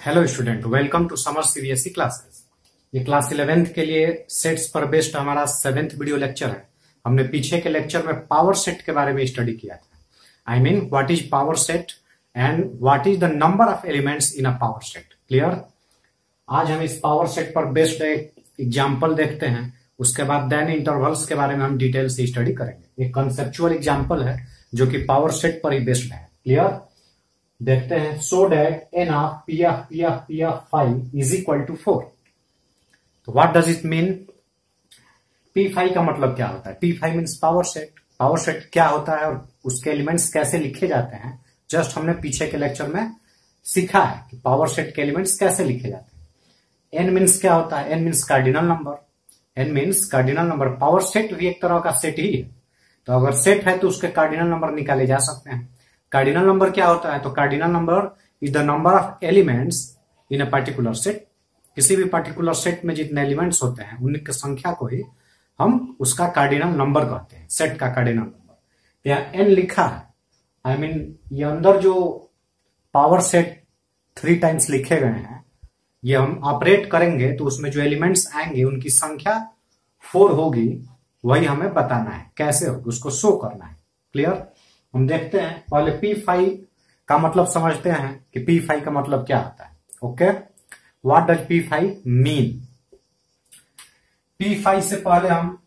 Hello student, welcome to summer CBSE classes. ये class 11th के लिए सेट्स पर बेस्ड हमारा 7th वीडियो लेक्चर है। हमने पीछे के लेक्चर में पावर सेट के बारे में स्टडी किया था। I mean what is power set and what is the number of elements in a power set. Clear. आज हम इस पावर सेट पर बेस्ड एक एग्जाम्पल देखते हैं, उसके बाद देन इंटरवल्स के बारे में हम डिटेल से स्टडी करेंगे। एक कंसेप्चुअल एग्जाम्पल है जो कि पावर सेट पर ही बेस्ड है। क्लियर। देखते हैं। So that n of P of 5 is equal to 4। तो what does it mean? P5 का मतलब क्या होता है? P5 means power set. Power set क्या होता है और उसके एलिमेंट्स कैसे लिखे जाते हैं, जस्ट हमने पीछे के लेक्चर में सीखा है कि पावर सेट के एलिमेंट्स कैसे लिखे जाते हैं। N मीन्स क्या होता है? N means cardinal number. N means cardinal number. Power set भी एक तरह का सेट ही है। तो अगर सेट है तो उसके कार्डिनल नंबर निकाले जा सकते हैं। कार्डिनल नंबर क्या होता है? तो cardinal number is the number of elements in a particular set. किसी भी पर्टिकुलर सेट में जितने एलिमेंट्स होते हैं उनकी संख्या को ही हम उसका कार्डिनल नंबर कहते हैं, सेट का कार्डिनल नंबर। यहाँ एन लिखा है, आई मीन ये अंदर जो पावर सेट 3 टाइम्स लिखे गए हैं, ये हम ऑपरेट करेंगे तो उसमें जो एलिमेंट्स आएंगे उनकी संख्या 4 होगी। वही हमें बताना है कैसे होगी, उसको शो करना है। क्लियर। हम देखते हैं। पहले P5 का मतलब समझते हैं कि P5 का मतलब क्या होता है। Okay, what does P5 mean? P5 से पहले हम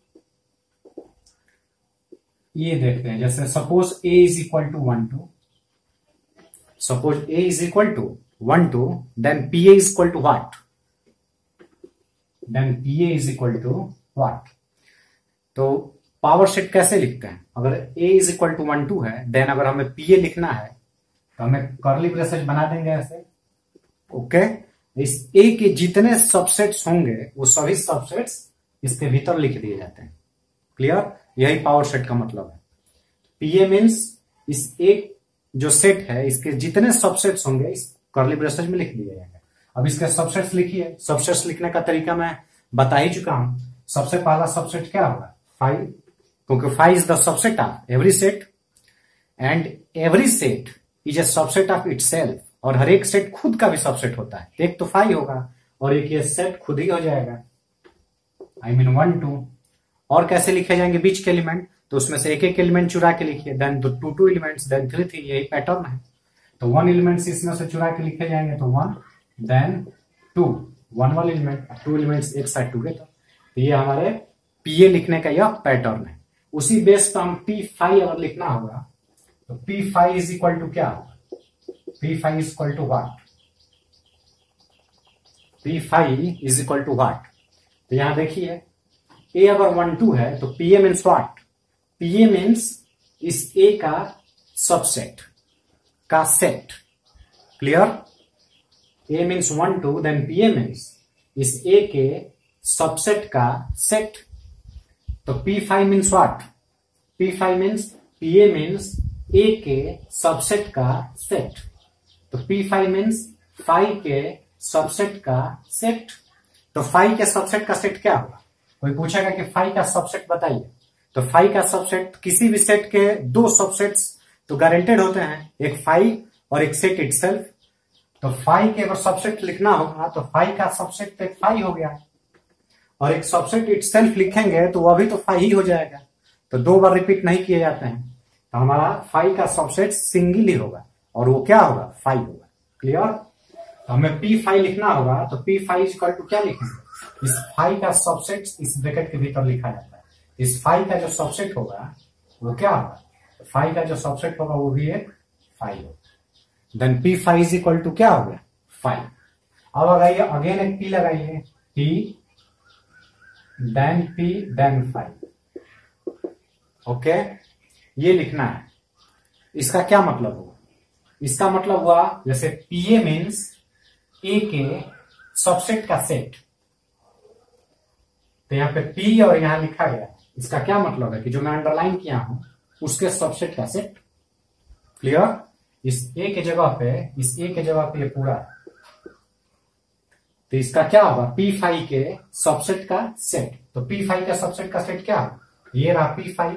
ये देखते हैं। जैसे suppose A is equal to 1 2, suppose A is equal to 1 2, then PA is equal to what? Then PA is equal to what? तो पावर सेट कैसे लिखते हैं? अगर A इज इक्वल टू 1 2 है, देन अगर हमें PA लिखना है तो हमें कर्ली ब्रेसेस बना देंगे ऐसे। ओके। इस A के जितने सबसेट्स होंगे वो सभी सबसेट्स इसके भीतर लिख दिए जाते हैं। क्लियर। यही पावर सेट का मतलब है। PA मीन्स इस एक जो सेट है इसके जितने सबसेट्स होंगे इस कर्ली ब्रेसेस में लिख दिए जाएंगे। अब इसके सबसेट्स लिखिए। सबसेट्स लिखने का तरीका मैं बता ही चुका हूं। सबसे पहला सबसेट क्या होगा? 5, क्योंकि 5 is the subset of every set and every set is a subset of itself. और हर एक सेट खुद का भी सबसेट होता है। एक तो 5 होगा और एक ये सेट खुद ही हो जाएगा, आई मीन 1 2। और कैसे लिखे जाएंगे बीच के एलिमेंट? तो उसमें से एक एक एलिमेंट चुरा के लिखिए, देन 2 एलिमेंट्स, देन 3 3। यही पैटर्न है। तो 1 एलिमेंट्स इसमें से चुरा के लिखे जाएंगे तो 1, देन 2, 1 एलिमेंट, 2 एलिमेंट्स एक साथ टुगेदर। तो ये हमारे PA लिखने का यह पैटर्न है। उसी बेस पर हम P5 अगर लिखना होगा तो P5 इज इक्वल टू क्या होगा? P5 is equal to what? P5 is equal to what? तो यहां देखिए, A अगर 1 2 है तो PA means what? PA means इस A का सबसेट का सेट। Clear. A means 1 2, then PA means इस A के सबसेट का सेट। तो P5 means what? P5 means PA means A के सबसेट का सेट। तो P5 मीन्स 5 के सबसेट का सेट। तो 5 के सबसेट का सेट क्या होगा? कोई पूछेगा कि 5 का सबसेट बताइए। तो 5 का सबसेट, किसी भी सेट के 2 सबसेट्स तो गारंटेड होते हैं, एक 5 और एक सेट इटसेल्फ। तो 5 के अगर सबसेट लिखना होगा तो 5 का सबसेट तो एक 5 हो गया, और एक सबसेट इटसेल्फ लिखेंगे तो वह भी तो 5 ही हो जाएगा। तो 2 बार रिपीट नहीं किए जाते हैं। तो हमारा 5 का सबसेट सिंगल ही होगा और वो क्या होगा? 5 होगा। क्लियर। तो हमें P5 लिखना होगा तो P5 इक्वल टू क्या लिखेंगे? इस 5 का सबसेट इस ब्रैकेट के भीतर लिखा जाता है। इस 5 का जो सबसेट होगा वो क्या होगा? 5 का जो सबसेट होगा वो भी एक 5 होगा। Then P5 is equal to क्या हो गया? 5। अब लगाइए, अगेन एक P लगाइए, P देन 5। ओके, ये लिखना है। इसका क्या मतलब हुआ? इसका मतलब हुआ जैसे PA मीन्स A के सबसेट का सेट। तो यहां पे P और यहां लिखा गया, इसका क्या मतलब है कि जो मैं अंडरलाइन किया हूं उसके सबसेट का सेट। क्लियर। इस A के जगह पे, इस A के जगह पे ये पूरा है। तो इसका क्या होगा? P5 के सबसेट का सेट। तो P5 का सबसेट का सेट क्या होगा? ये रहा P5।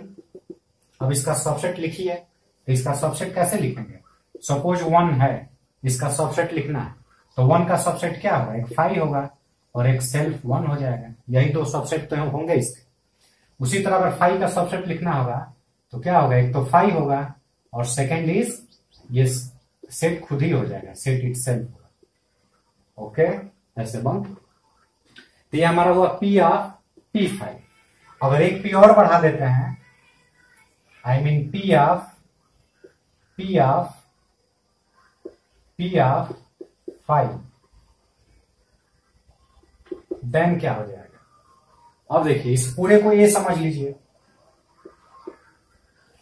अब इसका सबसेट लिखिए। तो इसका सबसेट कैसे लिखेंगे? सपोज 1 है, इसका सबसेट लिखना है तो 1 का सबसेट क्या होगा, एक 5 होगा और एक सेल्फ 1 हो जाएगा। यही दो सबसेट तो होंगे इसके। उसी तरह अगर 5 का सबसेट लिखना होगा तो क्या होगा, एक तो 5 होगा और सेकेंड इज ये सेट खुद ही हो जाएगा, सेट इटसेल्फ होगा। ओके, ऐसे बन। तो ये हमारा हुआ P ऑफ P5। अगर एक P और बढ़ा देते हैं, I mean P of 5, then क्या हो जाएगा। अब देखिए इस पूरे को ये समझ लीजिए।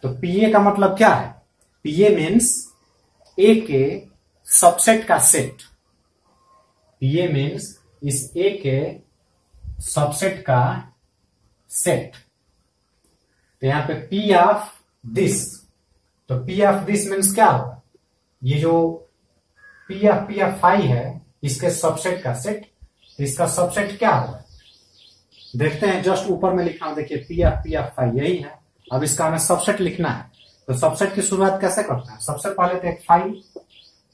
तो PA का मतलब क्या है, PA मीन्स A के सबसेट का सेट। PA मीन्स इस A के सबसेट का सेट। तो यहां पे P ऑफ दिस, तो P ऑफ दिस मीन्स क्या होगा, ये जो P ऑफ 5 है इसके सबसेट का सेट। तो इसका सबसेट क्या होगा, देखते हैं। जस्ट ऊपर में लिखा हूं, देखिए P ऑफ 5 यही है। अब इसका हमें सबसेट लिखना है। तो सबसेट की शुरुआत कैसे करते हैं, सबसे पहले तो एक 5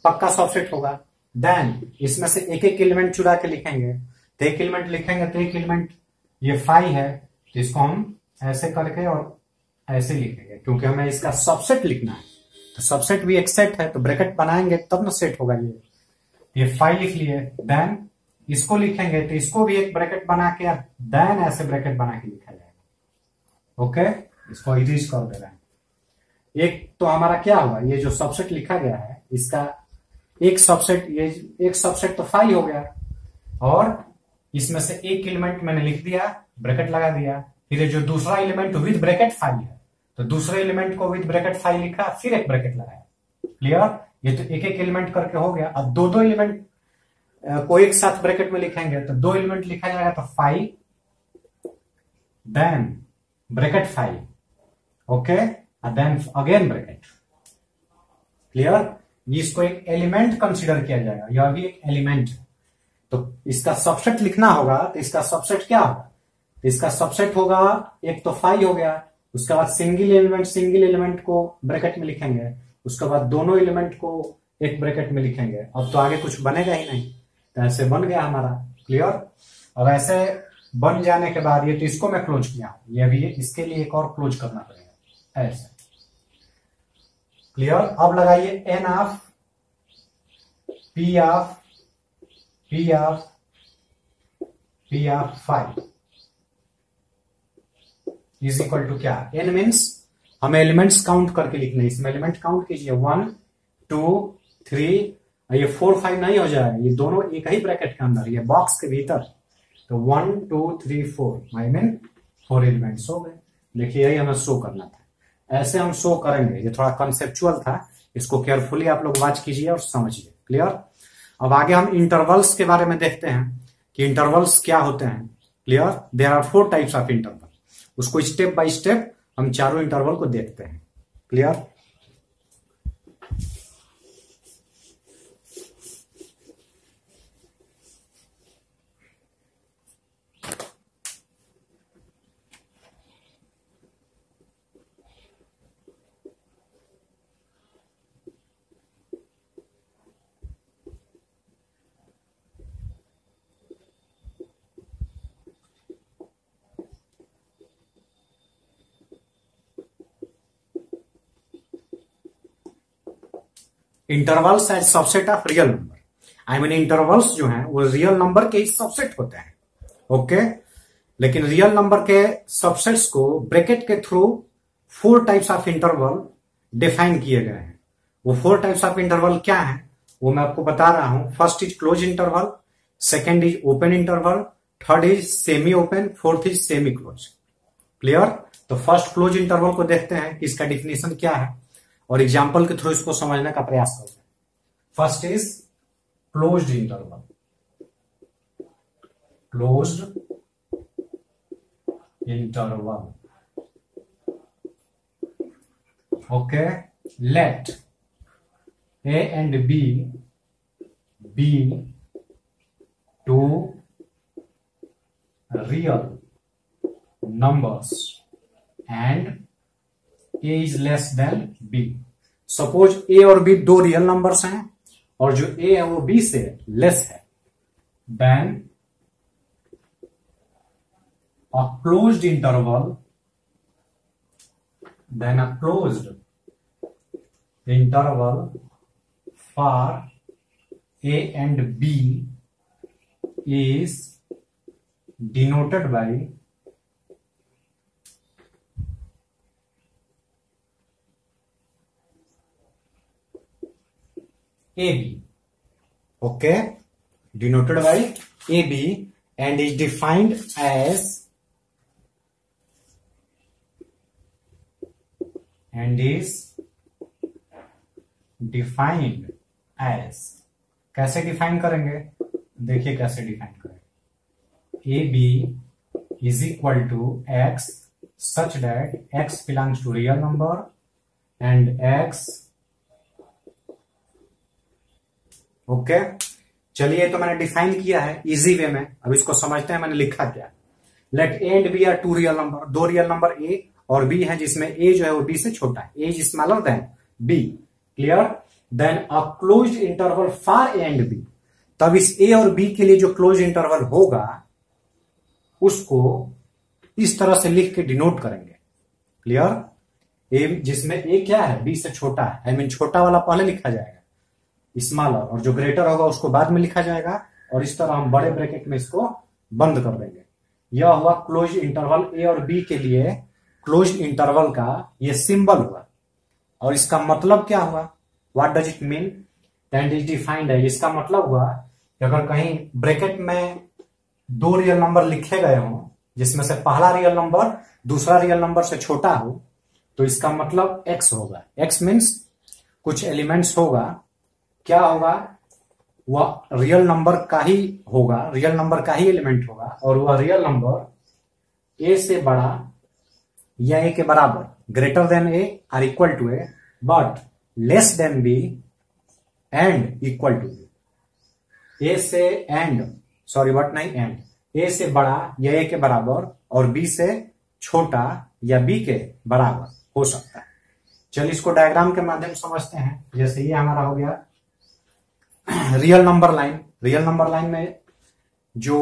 पक्का सबसेट होगा, देन इसमें से एक एक एलिमेंट चुरा के लिखेंगे। तो एक एलिमेंट लिखेंगे तो एक एलिमेंट ये 5 है, तो इसको हम ऐसे करके और ऐसे लिखेंगे क्योंकि हमें इसका सबसेट लिखना है। तो सबसेट भी एक सेट है, तो ब्रैकेट बनाएंगे तब ना सेट होगा। ये 5 लिख लिए, देन इसको लिखेंगे तो इसको भी एक ब्रैकेट बना के देन ऐसे ब्रैकेट बना के लिखा जाएगा। ओके, इसको इरेज कर दे रहे हैं। एक तो हमारा क्या हुआ, ये जो सबसेट लिखा गया है इसका एक सबसेट, ये एक सबसेट तो 5 हो गया और इसमें से एक एलिमेंट मैंने लिख दिया, ब्रैकेट लगा दिया। फिर ये जो दूसरा एलिमेंट विद ब्रैकेट 5 है, तो दूसरे एलिमेंट को विद ब्रैकेट 5 लिखा, फिर एक ब्रैकेट लगाया। क्लियर, ये तो एक एक एलिमेंट करके हो गया। अब दो एलिमेंट को एक साथ ब्रैकेट में लिखेंगे तो 2 एलिमेंट लिखा जाएगा, तो 5 then bracket 5, okay, then again bracket. Clear, इसको एक एलिमेंट कंसीडर किया जाएगा, यह भी एक एलिमेंट। तो इसका सबसेट लिखना होगा, तो इसका सबसेट क्या होगा, तो इसका सबसेट होगा एक तो 5 हो गया, उसके बाद सिंगल एलिमेंट को ब्रैकेट में लिखेंगे, उसके बाद दोनों एलिमेंट को एक ब्रैकेट में लिखेंगे। अब तो आगे कुछ बनेगा ही नहीं, तो ऐसे बन गया हमारा। क्लियर, अब ऐसे बन जाने के बाद ये तो इसको मैं क्लोज किया, ये भी इसके लिए एक और क्लोज करना पड़ेगा ऐसे। क्लियर, अब लगाइए n of P of 5 is equal to क्या, n मीन्स हमें एलिमेंट्स काउंट करके लिखना है। इसमें एलिमेंट काउंट कीजिए 1 2 3, ये 4 5 नहीं हो जाएगा, ये दोनों एक ही ब्रैकेट के अंदर, ये बॉक्स के भीतर। तो 1 2 3 4 आई मीन 4 एलिमेंट्स हो गए। देखिए यही हमें शो करना था, ऐसे हम शो करेंगे। ये थोड़ा कंसेप्चुअल था, इसको केयरफुली आप लोग वॉच कीजिए और समझिए। क्लियर, अब आगे हम इंटरवल्स के बारे में देखते हैं कि इंटरवल्स क्या होते हैं। Clear, there are 4 types of interval. उसको स्टेप बाय स्टेप हम चारों इंटरवल को देखते हैं। Clear, intervals as subset of real number. I mean intervals जो हैं वो रियल नंबर के ही सबसेट होते हैं। ओके, लेकिन रियल नंबर के सबसेट्स को ब्रैकेट के through 4 types of interval define किए गए हैं। वो 4 टाइप्स ऑफ इंटरवल क्या है वो मैं आपको बता रहा हूं। First is close interval, second is open interval, third is semi open, fourth is semi close. Clear, तो फर्स्ट क्लोज इंटरवल को देखते हैं कि इसका डिफिनेशन क्या है और एग्जाम्पल के थ्रू इसको समझने का प्रयास करते हैं। First is closed interval. Closed interval, okay, let A and B be two real numbers and A is less than B। Suppose A और B 2 रियल नंबर्स हैं और जो a है वो b से लेस है, then a closed interval for a and b is denoted by AB. Okay, denoted by AB and is defined as कैसे define करेंगे, देखिए कैसे डिफाइन करेंगे। AB is equal to x such that x belongs to real number and x, okay चलिए तो मैंने define किया है इजी वे में, अब इसको समझते हैं मैंने लिखा क्या। Let A and B are two real number, दो रियल नंबर ए और बी है जिसमें ए जो है वो बी से छोटा है, A is smaller than B, clear. Then a closed interval for A and B, तब इस ए और बी के लिए जो क्लोज इंटरवल होगा उसको इस तरह से लिख के डिनोट करेंगे, क्लियर। ए जिसमें ए क्या है, बी से छोटा है, आई मीन छोटा वाला पहले लिखा जाएगा स्मॉलर, और जो ग्रेटर होगा उसको बाद में लिखा जाएगा, और इस तरह हम बड़े ब्रैकेट में इसको बंद कर देंगे। यह हुआ क्लोज इंटरवल ए और बी के लिए क्लोज इंटरवल का ये सिंबल हुआ, और इसका मतलब क्या हुआ, what does it mean, that is defined है। इसका मतलब हुआ कि अगर कहीं ब्रैकेट में दो रियल नंबर लिखे गए हों जिसमें से पहला रियल नंबर दूसरा रियल नंबर से छोटा हो, तो इसका मतलब एक्स होगा। एक्स मीन्स कुछ एलिमेंट्स होगा, क्या होगा, वह रियल नंबर का ही होगा, रियल नंबर का ही एलिमेंट होगा, और वह रियल नंबर ए से बड़ा या ए के बराबर, greater than A or equal to A, but less than B and equal to B. A से एंड, सॉरी बट नहीं एंड, ए से बड़ा या ए के बराबर और बी से छोटा या बी के बराबर हो सकता है। चलिए इसको डायग्राम के माध्यम से समझते हैं। जैसे ये हमारा हो गया real number line. Real number line में जो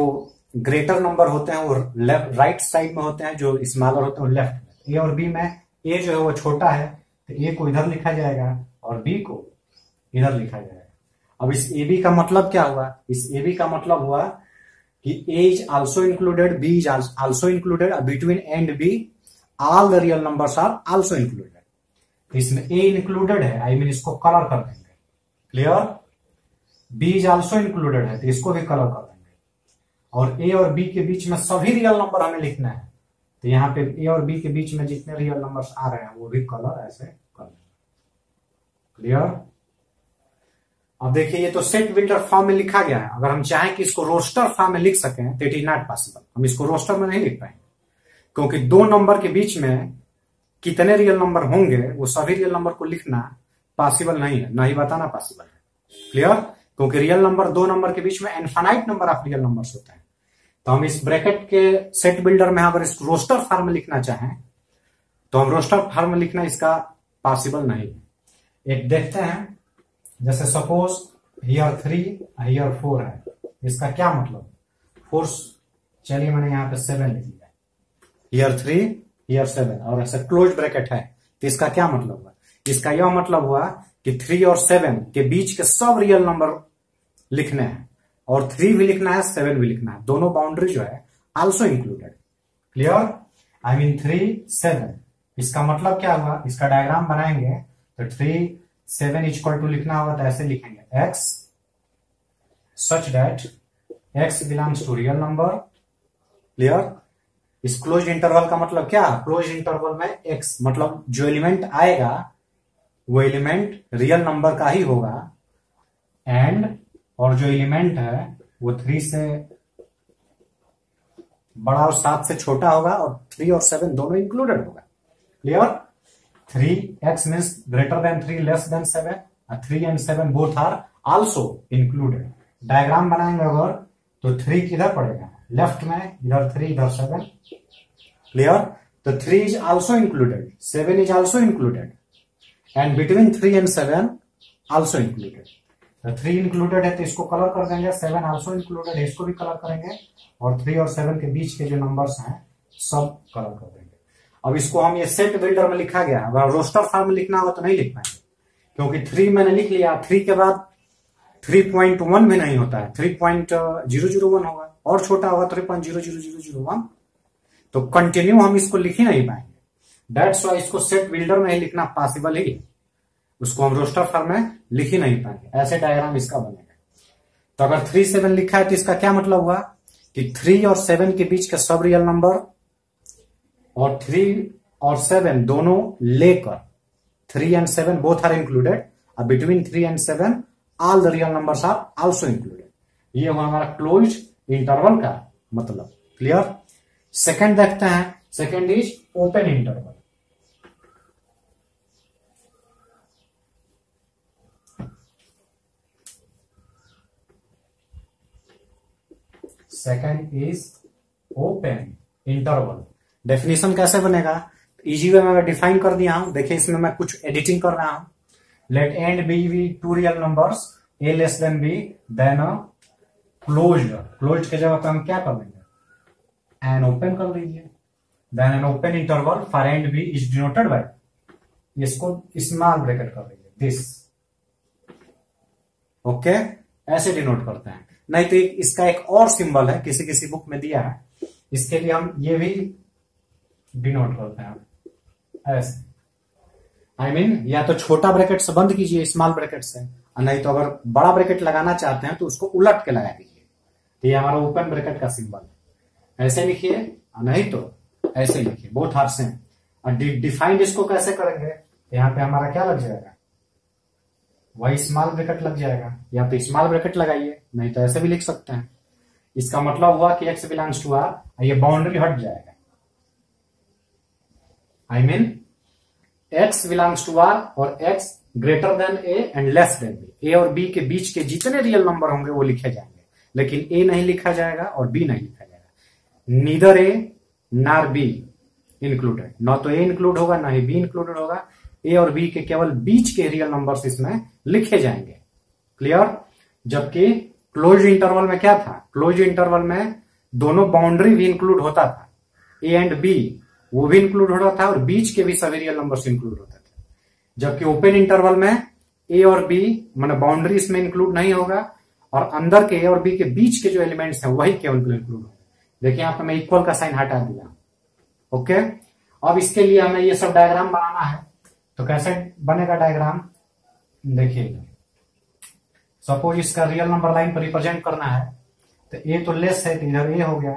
ग्रेटर नंबर होते हैं वो लेफ्ट राइट साइड में होते हैं, जो स्मॉलर होते हैं वो लेफ्ट में। ए और बी में ए जो है वो छोटा है तो ए को इधर लिखा जाएगा और बी को इधर लिखा जाएगा। अब इस ए बी का मतलब क्या हुआ, इस ए बी का मतलब हुआ कि A is also included, B is also included, between A and B all the real numbers are also included. इसमें ए इंक्लूडेड है, आई मीन इसको कलर कर देंगे, clear. B is also included है तो इसको भी कलर कर देंगे, और ए और बी के बीच में सभी रियल नंबर हमें लिखना है, तो यहाँ पे ए और बी के बीच में जितने रियल नंबर्स आ रहे हैं वो भी कलर ऐसे कर देंगे, क्लियर। अब देखिए ये तो सेट बिल्डर फॉर्म में लिखा गया है, अगर हम चाहें कि इसको रोस्टर फॉर्म में लिख सकें तो इट इज नॉट पॉसिबल। हम इसको रोस्टर में नहीं लिख पाएंगे क्योंकि दो नंबर के बीच में कितने रियल नंबर होंगे वो सभी रियल नंबर को लिखना पॉसिबल नहीं है, ना ही बताना पॉसिबल है, क्लियर। क्योंकि रियल नंबर दो नंबर के बीच में infinite number of real numbers होते हैं। तो हम इस ब्रैकेट के सेट बिल्डर में अगर इस रोस्टर फॉर्म में लिखना चाहें तो हम रोस्टर फॉर्म में लिखना इसका पॉसिबल नहीं है। एक देखते हैं, जैसे सपोज हियर 3 हियर 4 है, इसका क्या मतलब, फोर्स, चलिए मैंने यहाँ पे 7 लिख लिया, हियर 3 हियर 7 और ऐसा क्लोज ब्रैकेट है, तो इसका क्या मतलब हुआ, इसका यह मतलब हुआ कि 3 और 7 के बीच के सब रियल नंबर लिखने हैं, और 3 भी लिखना है 7 भी लिखना है, दोनों बाउंड्री जो है also included, clear. I mean 3 7, इसका मतलब क्या हुआ, इसका डायग्राम बनाएंगे तो 3 7 इक्वल टू लिखना होगा तो ऐसे लिखेंगे x such that x belongs to real number, clear. इस क्लोज इंटरवल का मतलब क्या, क्लोज इंटरवल में x मतलब जो एलिमेंट आएगा वो एलिमेंट रियल नंबर का ही होगा, एंड और जो एलिमेंट है वो 3 से बड़ा और 7 से छोटा होगा, और 3 और 7 दोनों इंक्लूडेड होगा, clear. 3x means greater than 3 less than 7, 3 and 7 both are also included। Diagram बनाएंगे अगर तो 3 किधर पड़ेगा, लेफ्ट में, इधर 3 इधर 7, क्लियर। तो 3 is also included, 7 is also included, and between 3 and 7 also included। 3 included है तो इसको कलर कर देंगे, 7 आल्सो इंक्लूडेड है इसको भी कलर करेंगे, और 3 और 7 के बीच के जो नंबर्स हैं सब कलर कर देंगे। अब इसको हम ये सेट बिल्डर में लिखा गया है, अगर रोस्टर फॉर्म में लिखना होगा तो नहीं लिख पाएंगे, क्योंकि 3 मैंने लिख लिया, 3 के बाद 3.1 भी नहीं होता है, 3.001 होगा, और छोटा होगा 3.00001, तो कंटिन्यू हम इसको लिख ही नहीं पाएंगे। दैट्स वाई इसको सेट बिल्डर में ही लिखना पॉसिबल ही, उसको हम रोस्टर फॉर्म में लिख ही नहीं पाएंगे। ऐसे डायग्राम इसका बनेगा। तो अगर 3 7 लिखा है तो इसका क्या मतलब हुआ कि 3 और 7 के बीच का सब रियल नंबर और 3 और 7 दोनों लेकर 3 and 7 बोथ आर इंक्लूडेड, और between 3 and 7 all the real numbers are also included. ये हुआ हमारा क्लोज इंटरवल का मतलब। क्लियर। सेकंड देखते हैं, second is open interval. Second is open interval. Definition कैसे बनेगा, इजी वे में मैं डिफाइन कर दिया हूं। देखिए इसमें मैं कुछ एडिटिंग कर रहा हूं। Let and B two real numbers A less than B then closed. Closed के जगह पे हम क्या कर देंगे, एन ओपन कर दीजिए। Then an open interval for and B is denoted by, इसको स्मॉल ब्रैकेट कर दीजिए, दिस। ओके, ऐसे डिनोट करते हैं। नहीं तो इसका एक और सिंबल है, किसी किसी बुक में दिया है, इसके लिए हम ये भी डिनोट करते हैं ऐसे। I mean, या तो छोटा ब्रैकेट से बंद कीजिए स्मॉल ब्रैकेट से, और नहीं तो अगर बड़ा ब्रैकेट लगाना चाहते हैं तो उसको उलट के लगा दीजिए। तो ये हमारा ओपन ब्रैकेट का सिंबल है। ऐसे लिखिए, नहीं तो ऐसे लिखिए, बोथ आर सेम। और डिफाइंड इसको कैसे करेंगे, यहाँ पे हमारा क्या लग जाएगा, वही स्मॉल ब्रैकेट लग जाएगा। या तो स्मॉल ब्रैकेट लगाइए, नहीं तो ऐसे भी लिख सकते हैं। इसका मतलब हुआ कि x बिलोंग्स टू r, ये बाउंड्री हट जाएगा। I mean x belongs to r और x greater than a and less than b। a और b के बीच के जितने रियल नंबर होंगे वो लिखे जाएंगे, लेकिन a नहीं लिखा जाएगा और b नहीं लिखा जाएगा। Neither a nor b included, न तो a इंक्लूड होगा ना ही b इंक्लूडेड होगा। a और b के केवल बीच के रियल नंबर्स इसमें लिखे जाएंगे। क्लियर। जबकि क्लोज इंटरवल में क्या था, क्लोज इंटरवल में दोनों बाउंड्री भी इंक्लूड होता था, a एंड b वो भी इंक्लूड होता था और बीच के भी सभी रियल नंबर्स इंक्लूड होते थे। जबकि ओपन इंटरवल में a और b माने बाउंड्री इसमें इंक्लूड नहीं होगा, और अंदर के a और b के बीच के जो एलिमेंट्स हैं वही केवल इंक्लूड होंगे। देखिए यहाँ पे मैं इक्वल का साइन हटा दिया। ओके, अब इसके लिए हमें ये सब डायग्राम बनाना है। तो कैसे बनेगा डायग्राम, देखिए सपोज इसका रियल नंबर लाइन पर रिप्रेजेंट करना है, तो ए तो लेस है तो इधर ए हो गया,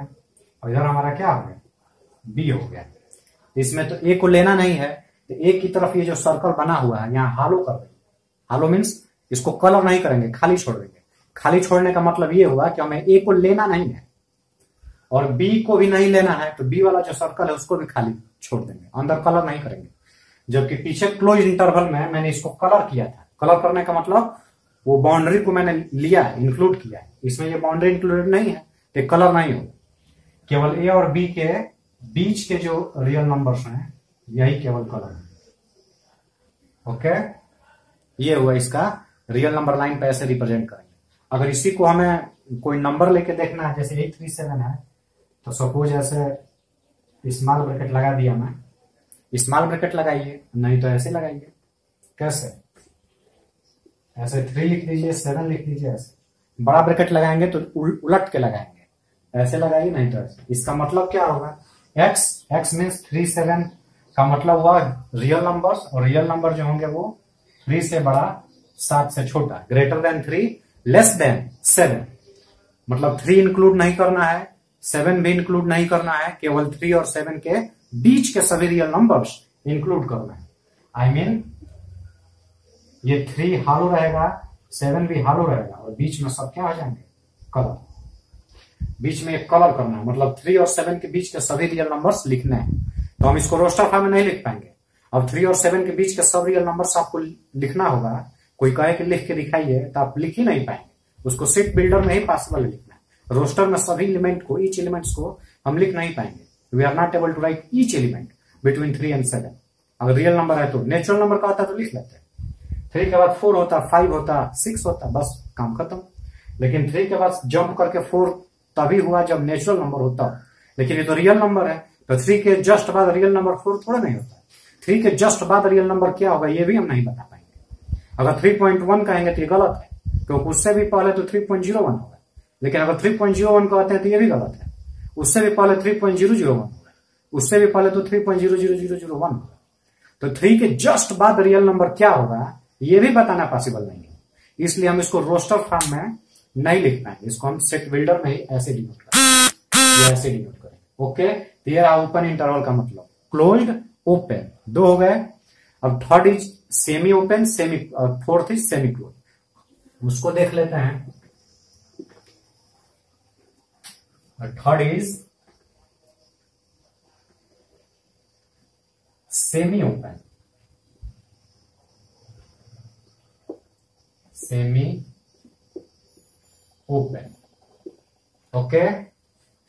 और इधर हमारा क्या हो गया, बी हो गया। इसमें तो ए को लेना नहीं है, तो ए की तरफ ये जो सर्कल बना हुआ है यहाँ हालो कर देंगे। हालो मीन्स इसको कलर नहीं करेंगे, खाली छोड़ देंगे। खाली छोड़ने का मतलब ये हुआ कि हमें ए को लेना नहीं है और बी को भी नहीं लेना है, तो बी वाला जो सर्कल है उसको भी खाली छोड़ देंगे, अंदर कलर नहीं करेंगे। जबकि पीछे क्लोज इंटरवल में मैंने इसको कलर किया था। कलर करने का मतलब वो बाउंड्री को मैंने लिया, इंक्लूड किया। इसमें ये बाउंड्री इंक्लूडेड नहीं है तो कलर नहीं होगा, केवल ए और बी के बीच के जो रियल नंबर्स हैं यही केवल कलर है। ओके, ये हुआ इसका रियल नंबर लाइन पे ऐसे रिप्रेजेंट करेंगे। अगर इसी को हमें कोई नंबर लेके देखना है, जैसे 837 है, तो सपोज ऐसे स्मॉल ब्रैकेट लगा दिया मैं, स्मॉल ब्रैकेट लगाइए, नहीं तो ऐसे लगाइए। कैसे, ऐसे 3 लिख लीजिए, 7 लिख लीजिए। ऐसे बड़ा ब्रैकेट लगाएंगे तो उलट के लगाएंगे, ऐसे लगाइए, नहीं तो ऐसे। इसका मतलब क्या होगा, x मीन्स 3 7 का मतलब हुआ रियल नंबर्स, और रियल नंबर जो होंगे वो 3 से बड़ा 7 से छोटा, ग्रेटर देन 3 लेस देन 7। मतलब 3 इंक्लूड नहीं करना है, 7 भी इंक्लूड नहीं करना है, केवल 3 और 7 के बीच के सभी रियल नंबर्स इंक्लूड करना है। आई मीन ये 3 हालो रहेगा, 7 भी हालो रहेगा, और बीच में सब क्या हो जाएंगे, कलर। बीच में एक कलर करना है, मतलब 3 और 7 के बीच के सभी रियल नंबर्स लिखने हैं। तो हम इसको रोस्टर फॉर्म में नहीं लिख पाएंगे। अब 3 और 7 के बीच के सब रियल नंबर्स आपको लिखना होगा। कोई कहे कि लिख के दिखाइए, तो आप लिख ही नहीं पाएंगे। उसको सेट बिल्डर में ही पॉसिबल है लिखना। रोस्टर में सभी एलिमेंट को, ईच एलिमेंट्स को हम लिख नहीं पाएंगे। We are not able to write each element between 3 and 7। अगर रियल नंबर है तो, नेचुरल नंबर का होता तो लिख लेते हैं। 3 के बाद 4 होता, 5 होता, 6 होता, बस काम खत्म। लेकिन 3 के बाद जंप करके 4 तभी हुआ जब नेचुरल नंबर होता, लेकिन ये तो रियल नंबर है, तो 3 के जस्ट बाद रियल नंबर 4 थोड़ा नहीं होता। 3 के जस्ट बाद रियल नंबर क्या होगा ये भी हम नहीं बता पाएंगे। अगर 3.1 कहेंगे तो ये गलत है, क्योंकि उससे भी पहले तो 3.01 होगा। लेकिन अगर 3.01 कहते हैं तो ये भी गलत है, उससे भी पहले 3.001 होगा, उससे भी पहले तो 3.00001 होगा। तो 3 के जस्ट बाद रियल नंबर क्या होगा ये भी बताना पॉसिबल नहीं है, इसलिए हम इसको रोस्टर फॉर्म में नहीं लिख पाएंगे। इसको हम सेट बिल्डर में ही ऐसे डिनोट करेंगे, ऐसे डिनोट करेंगे। ओके, तो ये ओपन इंटरवल का मतलब क्लोज्ड ओपन, 2 हो गए। अब third is semi open, fourth is semi close, उसको देख लेते हैं। Third is semi open, semi open. Okay,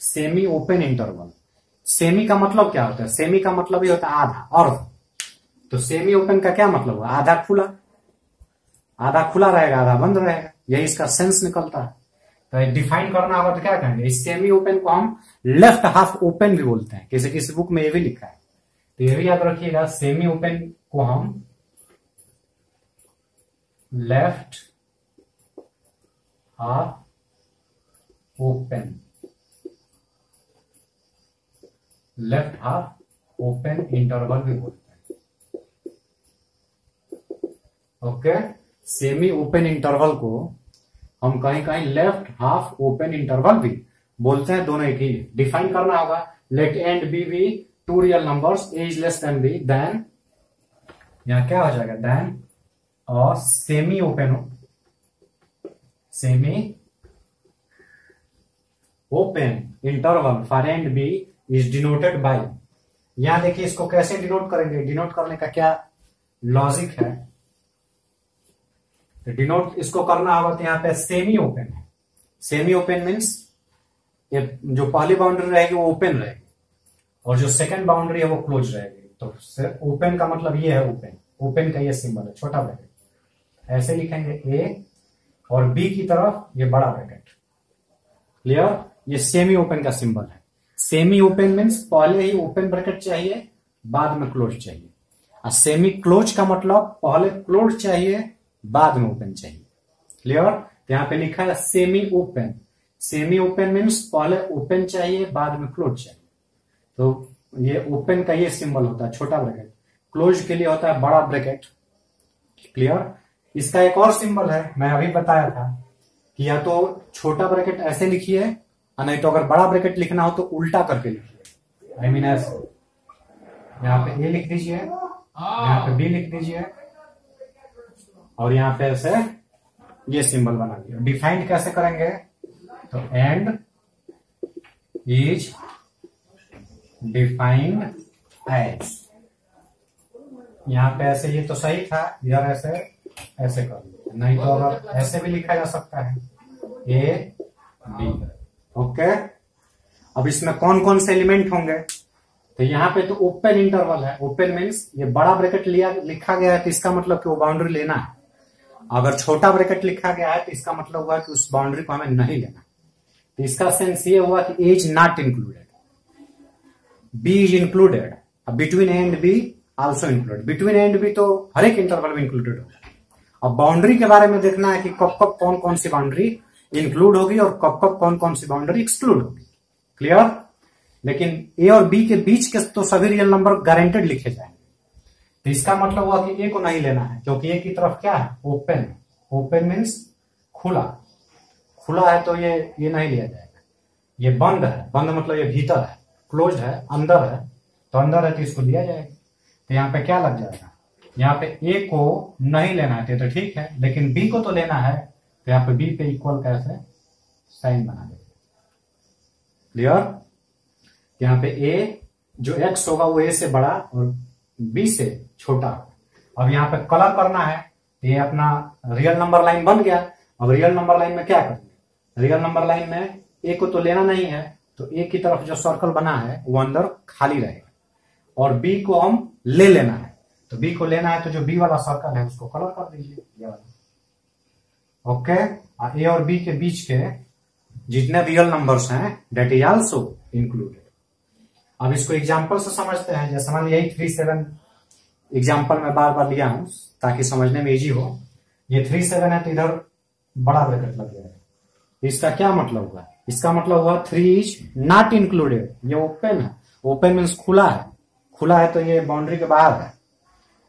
semi open interval. Semi का मतलब क्या होता है? सेमी का मतलब ये होता है आधा, अर्ध। तो सेमी ओपन का क्या मतलब हुआ? आधा खुला, आधा खुला रहेगा, आधा बंद रहेगा, यही इसका सेंस निकलता है। तो डिफाइन करना होगा तो क्या कहेंगे? इस सेमी ओपन को हम लेफ्ट हाफ ओपन भी बोलते हैं, किसी किसी बुक में ये भी लिखा है, तो ये भी याद रखिएगा। सेमी ओपन को हम left half open, left half open interval भी बोलते हैं। ओके, सेमी ओपन इंटरवल को हम कहीं कहीं लेफ्ट हाफ ओपन इंटरवल भी बोलते हैं, दोनों एक ही। डिफाइन करना होगा, let and B be two real numbers, A is less than B, then यहां क्या हो जाएगा? देन और semi open, semi open interval for and B is denoted by. यहां देखिए इसको कैसे डिनोट करेंगे, डिनोट करने का क्या लॉजिक है। तो डिनोट इसको करना होगा तो यहां पे सेमी ओपन है। सेमी ओपन मीन्स ये जो पहली बाउंड्री रहेगी वो ओपन रहेगी और जो सेकंड बाउंड्री है वो क्लोज रहेगी। तो ओपन का मतलब ये है ओपन, ओपन का ये सिंबल है, छोटा ब्रैकेट ऐसे लिखेंगे ए, और बी की तरफ ये बड़ा ब्रैकेट। क्लियर? ये सेमी ओपन का सिंबल है। सेमी ओपन मीन्स पहले ही ओपन ब्रैकेट चाहिए, बाद में क्लोज चाहिए। और सेमी क्लोज का मतलब पहले क्लोज चाहिए, बाद में ओपन चाहिए। क्लियर? तो यहां पे लिखा है semi open. Semi open means पहले ओपन चाहिए, बाद में क्लोज चाहिए। तो ये ओपन का ये सिंबल होता है, छोटा ब्रैकेट। क्लोज के लिए होता है बड़ा ब्रैकेट। क्लियर? इसका एक और सिंबल है, मैं अभी बताया था कि या तो छोटा ब्रैकेट ऐसे लिखिए, और नहीं तो अगर बड़ा ब्रैकेट लिखना हो तो उल्टा करके लिखिए। आई मीन ऐसे, यहाँ पे ए लिख दीजिए, यहाँ पे बी लिख दीजिए, और यहाँ पे ऐसे ये सिंबल बना दिया। डिफाइंड कैसे करेंगे? तो एंड इज डिफाइंड एज, यहाँ पे ऐसे, ये तो सही था, इधर ऐसे ऐसे कर लीजिए, नहीं तो अगर ऐसे भी लिखा जा सकता है ए बी। ओके, अब इसमें कौन कौन से एलिमेंट होंगे? तो यहाँ पे तो ओपन इंटरवल है। ओपन मीन्स ये बड़ा ब्रैकेट लिखा गया है तो इसका मतलब कि वो बाउंड्री लेना है। अगर छोटा ब्रैकेट लिखा गया है तो इसका मतलब हुआ कि उस बाउंड्री को हमें नहीं लेना। तो इसका सेंस ये हुआ कि A is not included, B is included, between A and B also included. Between A and B तो हर एक इंटरवल में इंक्लूडेड होगा। अब बाउंड्री के बारे में देखना है कि कब कब कौन कौन सी बाउंड्री इंक्लूड होगी और कब कब कौन कौन सी बाउंड्री एक्सक्लूड होगी। क्लियर? लेकिन ए और बी के बीच के तो सभी रियल नंबर गारंटेड लिखे जाएंगे। तो इसका मतलब हुआ कि ए को नहीं लेना है, क्योंकि ए की तरफ क्या है? ओपन। ओपन मीन्स खुला, खुला है तो ये नहीं लिया जाएगा। ये बंद है, बंद मतलब ये भीतर है, क्लोज है, अंदर है, तो अंदर है तो इसको लिया जाएगा। तो यहाँ पे क्या लग जाएगा? यहाँ पे ए को नहीं लेना है तो ठीक है, लेकिन बी को तो लेना है, तो यहाँ पे बी पे इक्वल कैसे साइन बना देंगे। क्लियर? यहाँ पे ए जो एक्स होगा वो ए से बड़ा और बी से छोटा। अब यहाँ पे कलर करना है, ये अपना रियल नंबर लाइन बन गया। अब रियल नंबर लाइन में क्या करेंगे? रियल नंबर लाइन में ए को तो लेना नहीं है, तो ए की तरफ जो सर्कल बना है वो अंदर खाली रहेगा, और बी को हम ले लेना है। तो बी को लेना है तो जो बी वाला सर्कल है उसको कलर कर दीजिए, ये वाला। ओके, ए और बी के बीच के जितने रियल नंबर्स हैं दैट इज आल्सो इंक्लूडेड। अब इसको एग्जांपल से समझते हैं। जैसे मान यही 3 7 एग्जांपल में बार बार लिया हूं ताकि समझने में इजी हो। ये 3 7 है तो इधर बड़ा ब्रैकेट लग जाएगा। इसका क्या मतलब हुआ? इसका मतलब हुआ 3 इज नॉट इंक्लूडेड। ये ओपन है, ओपन मीन्स खुला है, खुला है तो ये बाउंड्री के बाहर है।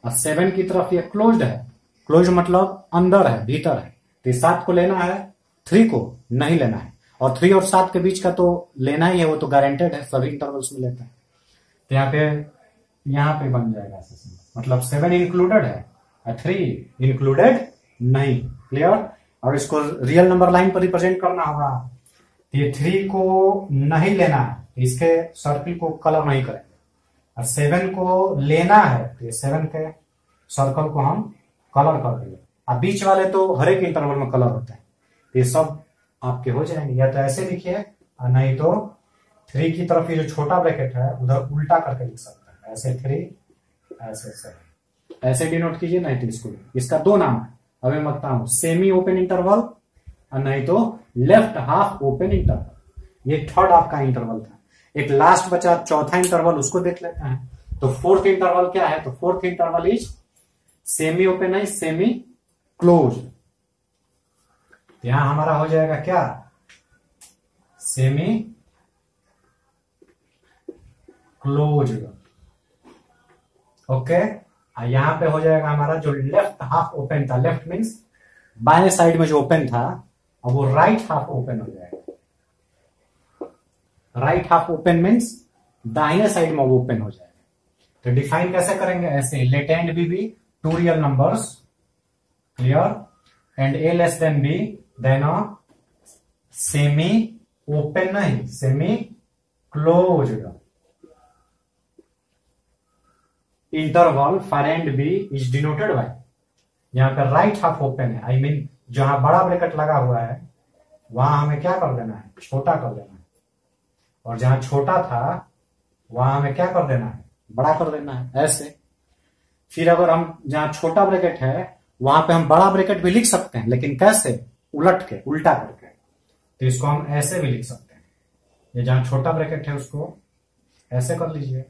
और 7 की तरफ ये क्लोज्ड है, क्लोज मतलब अंदर है, भीतर है। तो 7 को लेना है, 3 को नहीं लेना है। और 3 और 7 के बीच का तो लेना ही है, वो तो गारंटेड है, सभी इंटरवल्स में लेते हैं। तो यहाँ पे बन जाएगा ऐसे, मतलब 7 इंक्लूडेड है और 3 इंक्लूडेड नहीं। क्लियर? और इसको रियल नंबर लाइन पर रिप्रेजेंट करना होगा। ये 3 को नहीं लेना है, इसके सर्किल को कलर नहीं करेंगे। और 7 को लेना है तो ये 7 के सर्कल को हम कलर कर देंगे। अब बीच वाले तो हर एक इंटरवल में कलर होते हैं, ये सब आपके हो जाएंगे। या तो ऐसे लिखिए और नहीं तो 3 की तरफ ये जो छोटा ब्रैकेट है उधर उल्टा करके लिख सकते हैं, ऐसे 3 ऐसे 7 ऐसे डिनोट कीजिए। नहीं तो इसको, इसका 2 नाम है, अब मैं बताता हूं, सेमी ओपन इंटरवल और नहीं तो लेफ्ट हाफ ओपन इंटरवल। ये थर्ड आपका इंटरवल था। एक लास्ट बचा चौथा इंटरवल, उसको देख लेते हैं। तो फोर्थ इंटरवल क्या है? तो fourth interval is semi open है, सेमी क्लोज। यहां हमारा हो जाएगा क्या? Semi close. ओके, यहां पे हो जाएगा हमारा जो लेफ्ट हाफ ओपन था, लेफ्ट मीन्स बाएं साइड में जो ओपन था, अब वो राइट हाफ ओपन हो जाएगा। राइट हाफ ओपन मीन्स दाहिने साइड में ओपन हो जाएगा। तो डिफाइन कैसे करेंगे? ऐसे, let and B be two real numbers, clear, and A less than B, then semi open नहीं, semi closed interval for and B is denoted by, यहां पर राइट हाफ ओपन है, आई मीन जहां बड़ा bracket लगा हुआ है वहां हमें क्या कर देना है? छोटा कर देना है। और जहां छोटा था वहां हमें क्या कर देना है? बड़ा कर देना है, ऐसे। फिर अगर हम जहां छोटा ब्रैकेट है वहां पे हम बड़ा ब्रैकेट भी लिख सकते हैं, लेकिन कैसे? उलट के, उल्टा करके। तो इसको हम ऐसे भी लिख सकते हैं। ये जहां छोटा ब्रैकेट है उसको ऐसे कर लीजिए,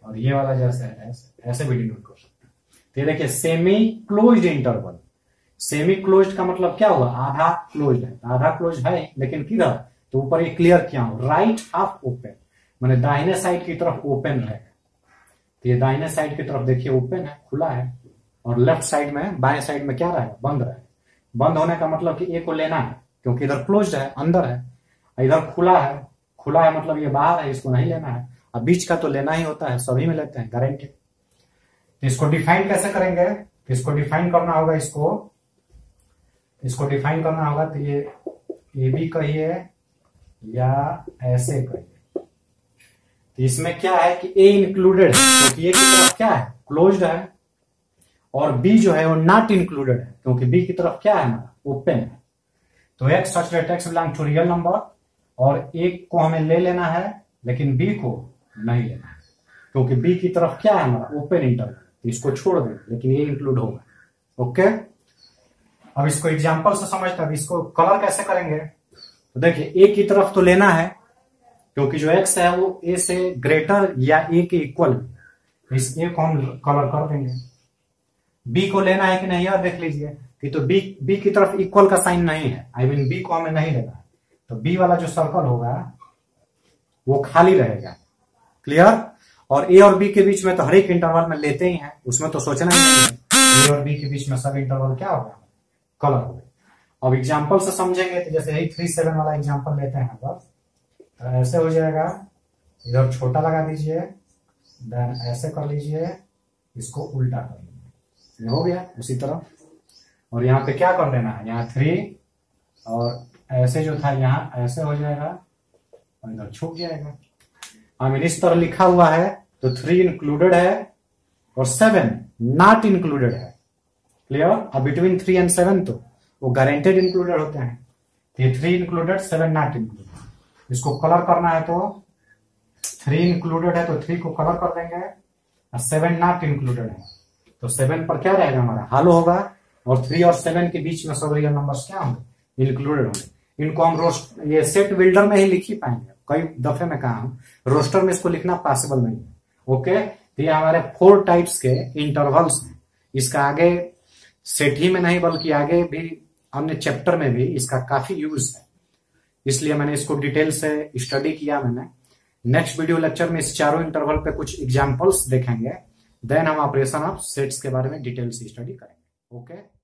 और ये वाला जैसे है ऐसे भी डिनोट कर सकते हैं। तो ये देखिए, semi closed interval. Semi closed का मतलब क्या हुआ? आधा क्लोज्ड है, आधा क्लोज है लेकिन किधर? तो ऊपर ये क्लियर किया हूं, राइट हाफ ओपन, माने दाहिने साइड की तरफ ओपन रहेगा। तो ये दाहिने साइड की तरफ देखिए ओपन है, खुला है, और लेफ्ट साइड में, बाएं साइड में क्या रहेगा? बंद रहेगा। बंद होने का मतलब कि ए को लेना है, क्योंकि इधर क्लोज्ड है, अंदर है, इधर खुला है, खुला है मतलब ये बाहर है, इसको नहीं लेना है। अब बीच का तो लेना ही होता है, सभी में लेते हैं, गारंटेड। तो इसको डिफाइन कैसे करेंगे? इसको डिफाइन करना होगा, इसको डिफाइन करना होगा। तो ये ए बी कहिए या ऐसे कहिए। तो इसमें क्या है कि ए इंक्लूडेड है, क्योंकि ए की तरफ क्या है? क्लोज्ड है, और बी जो है वो नॉट इंक्लूडेड है, क्योंकि बी की तरफ क्या है? हमारा ओपन है। तो X such that X belong to real number, और एक को हमें ले लेना है लेकिन बी को नहीं लेना है, क्योंकि बी की तरफ क्या है? हमारा ओपन इंटरवल। तो इसको छोड़ दें, लेकिन ये इंक्लूड होगा। ओके, अब इसको एग्जांपल से समझते हैं। इसको कलर कैसे करेंगे? तो देखिए, ए की तरफ तो लेना है, क्योंकि जो एक्स है वो ए से ग्रेटर या ए के इक्वल, इस ए को हम कलर कर देंगे। बी को लेना है कि नहीं, यार देख लीजिए कि तो बी की तरफ इक्वल का साइन नहीं है, आई मीन बी को हमें नहीं लेना है। तो बी वाला जो सर्कल होगा वो खाली रहेगा, क्लियर। और ए और बी के बीच में तो हर एक इंटरवल में लेते ही हैं, उसमें तो सोचना ही नहीं है। ए और बी के बीच में सब इंटरवल क्या होगा? कलर होगा। अब एग्जाम्पल से समझेंगे तो जैसे यही 3 7 वाला एग्जाम्पल लेते हैं, बस तो ऐसे हो जाएगा। इधर छोटा लगा दीजिए, देन ऐसे कर लीजिए, इसको उल्टा कर लीजिए, हो गया उसी तरह। और यहाँ पे क्या कर देना है? यहाँ 3 और ऐसे जो था यहाँ ऐसे हो जाएगा, और इधर छूट जाएगा। आई मीन इस तरह लिखा हुआ है तो 3 इंक्लूडेड है और 7 नॉट इंक्लूडेड है, क्लियर। अब बिटवीन 3 एंड 7 तो वो गारंटेड इंक्लूडेड होते हैं। तो ये 3 इंक्लूडेड, 7 नॉट इंक्लूडेड। इसको कलर करना है तो 3 इंक्लूडेड है तो 3 को कलर कर देंगे, और 7 नॉट इंक्लूडेड है तो 7 पर क्या रहेगा? हमारा हालो होगा, और 3 और 7 के बीच में सब रियल नंबर्स क्या होंगे, इंक्लूडेड होंगे। इनको हम ये सेट बिल्डर में ही लिख ही पाएंगे, कई दफे में कहा हम रोस्टर में इसको लिखना पॉसिबल नहीं है। ओके, तो ये हमारे 4 टाइप्स के इंटरवल्स हैं। इसका आगे सेट ही में नहीं बल्कि आगे भी अन्य चैप्टर में भी इसका काफी यूज है, इसलिए मैंने इसको डिटेल से स्टडी किया मैंने। नेक्स्ट वीडियो लेक्चर में इस चारों इंटरवल पे कुछ एग्जांपल्स देखेंगे, देन हम ऑपरेशन ऑफ सेट्स के बारे में डिटेल से स्टडी करेंगे। ओके।